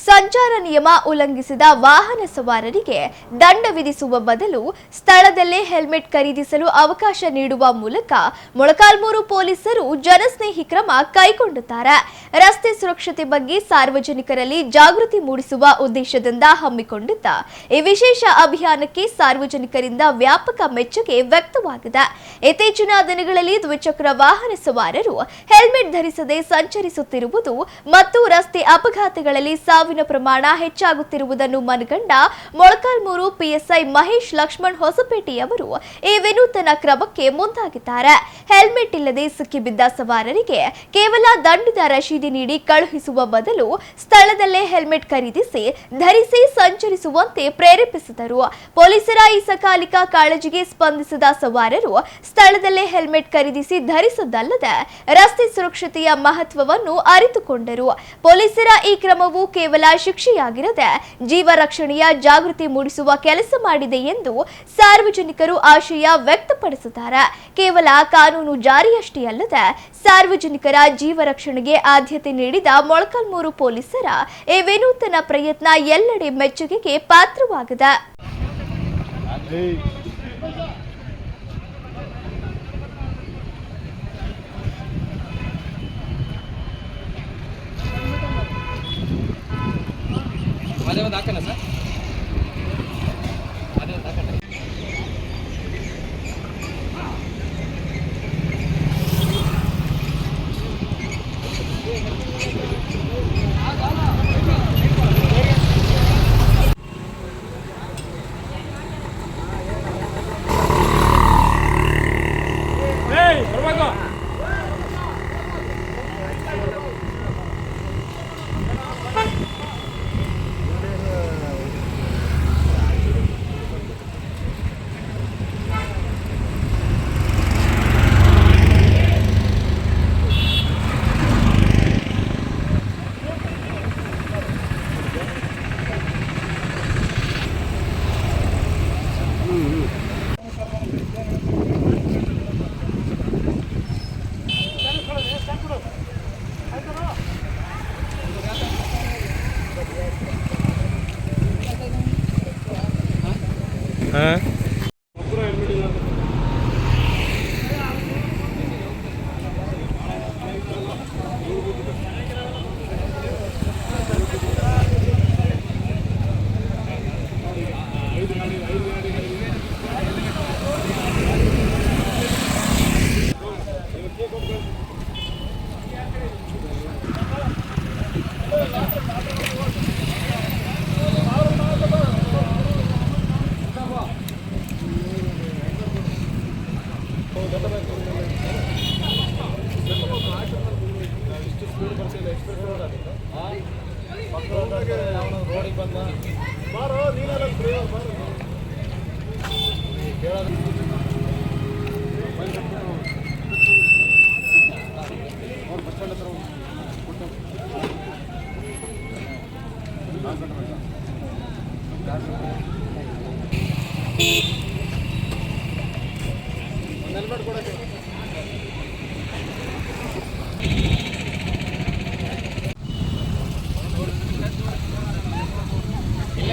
ಸಂಚಾರ ನಿಯಮ ಉಲ್ಲಂಘಿಸಿದ ವಾಹನ ಸವಾರರಿಗೆ ದಂಡ ವಿಧಿಸುವ ಬದಲು ಸ್ಥಳದಲ್ಲೇ ಹೆಲ್ಮೆಟ್ ಖರೀದಿಸಲು ಅವಕಾಶ ನೀಡುವ ಮೂಲಕ ಮೊಳಕಾಲ್ಮೂರು ಪೊಲೀಸರು ಜನಸ್ನೇಹಿ ಕ್ರಮ ಕೈಗೊಂಡಿದ್ದಾರೆ. ರಸ್ತೆ ಸುರಕ್ಷತೆ ಬಗ್ಗೆ ಸಾರ್ವಜನಿಕರಲ್ಲಿ ಜಾಗೃತಿ ಮೂಡಿಸುವ ಉದ್ದೇಶದಿಂದ ಹಮ್ಮಿಕೊಂಡಿದ್ದ ಈ ವಿಶೇಷ ಅಭಿಯಾನಕ್ಕೆ ಸಾರ್ವಜನಿಕರಿಂದ ವ್ಯಾಪಕ ಮೆಚ್ಚುಗೆ ವ್ಯಕ್ತವಾಗಿದೆ. ಇತ್ತೀಚಿನ ದಿನಗಳಲ್ಲಿ ದ್ವಿಚಕ್ರ ವಾಹನ ಸವಾರರು ಹೆಲ್ಮೆಟ್ ಧರಿಸದೆ ಸಂಚರಿಸುತ್ತಿರುವುದು ಮತ್ತು ರಸ್ತೆ ಅಪಘಾತಗಳಲ್ಲಿ ಸಾವಿನ ಪ್ರಮಾಣ ಹೆಚ್ಚಾಗುತ್ತಿರುವುದನ್ನು ಮನಗಂಡ ಮೊಳಕಾಲ್ಮೂರು ಪಿಎಸ್ಐ ಮಹೇಶ್ ಲಕ್ಷ್ಮಣ್ ಹೊಸಪೇಟೆಯವರು ಈ ವಿನೂತನ ಕ್ರಮಕ್ಕೆ ಮುಂದಾಗಿದ್ದಾರೆ. ಹೆಲ್ಮೆಟ್ ಇಲ್ಲದೆ ಸಿಕ್ಕಿಬಿದ್ದ ಸವಾರರಿಗೆ ಕೇವಲ ದಂಡದ ರಶೀದಿ ನೀಡಿ ಕಳುಹಿಸುವ ಬದಲು ಸ್ಥಳದಲ್ಲೇ ಹೆಲ್ಮೆಟ್ ಖರೀದಿಸಿ ಧರಿಸಿ ಸಂಚರಿಸುವಂತೆ ಪ್ರೇರೇಪಿಸಿದರು. ಪೊಲೀಸರ ಈ ಸಕಾಲಿಕ ಕಾಳಜಿಗೆ ಸ್ಪಂದಿಸಿದ ಸವಾರರು ಸ್ಥಳದಲ್ಲೇ ಹೆಲ್ಮೆಟ್ ಖರೀದಿಸಿ ಧರಿಸದಲ್ಲದೆ ರಸ್ತೆ ಸುರಕ್ಷತೆಯ ಮಹತ್ವವನ್ನು ಅರಿತುಕೊಂಡರು. ಪೊಲೀಸರ ಈ ಕ್ರಮವು ಕೇವಲ ಶಿಕ್ಷೆಯಾಗಿರದೆ ಜೀವ ರಕ್ಷಣೆಯ ಜಾಗೃತಿ ಮೂಡಿಸುವ ಕೆಲಸ ಮಾಡಿದೆ ಎಂದು ಸಾರ್ವಜನಿಕರು ಆಶಯ ವ್ಯಕ್ತಪಡಿಸಿದ್ದಾರೆ. ಕೇವಲ ಕಾನೂನು ಜಾರಿಯಷ್ಟೇ ಅಲ್ಲದೆ ಸಾರ್ವಜನಿಕರ ಜೀವ ರಕ್ಷಣೆಗೆ ಆದ್ಯತೆ ನೀಡಿದ ಮೊಳಕಾಲ್ಮೂರು ಪೊಲೀಸರ ಈ ವಿನೂತನ ಪ್ರಯತ್ನ ಎಲ್ಲೆಡೆ ಮೆಚ್ಚುಗೆಗೆ ಪಾತ್ರವಾಗಿದೆ. ಅದೇ ಒಂದು ಹಾಕೋಣ ಸರ್, ಅದೇ ಒಂದು ಹಾಕೋಣ.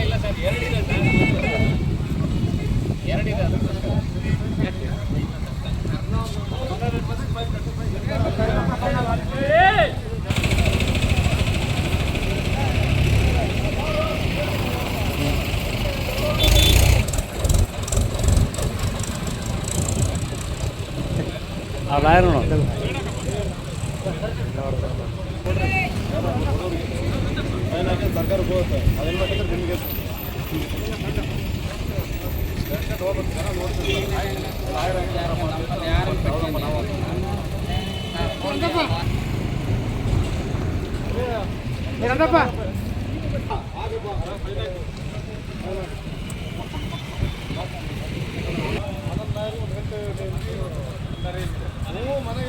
ಇಲ್ಲ ಸರ್, ಎರಡಿದೆ ಸರ್ಕಾರ ಹೋಗುತ್ತೆ ಅದನ್ನ ಮಾಡಿದ್ರೆ ನಿಮಗೆ ಮನೆ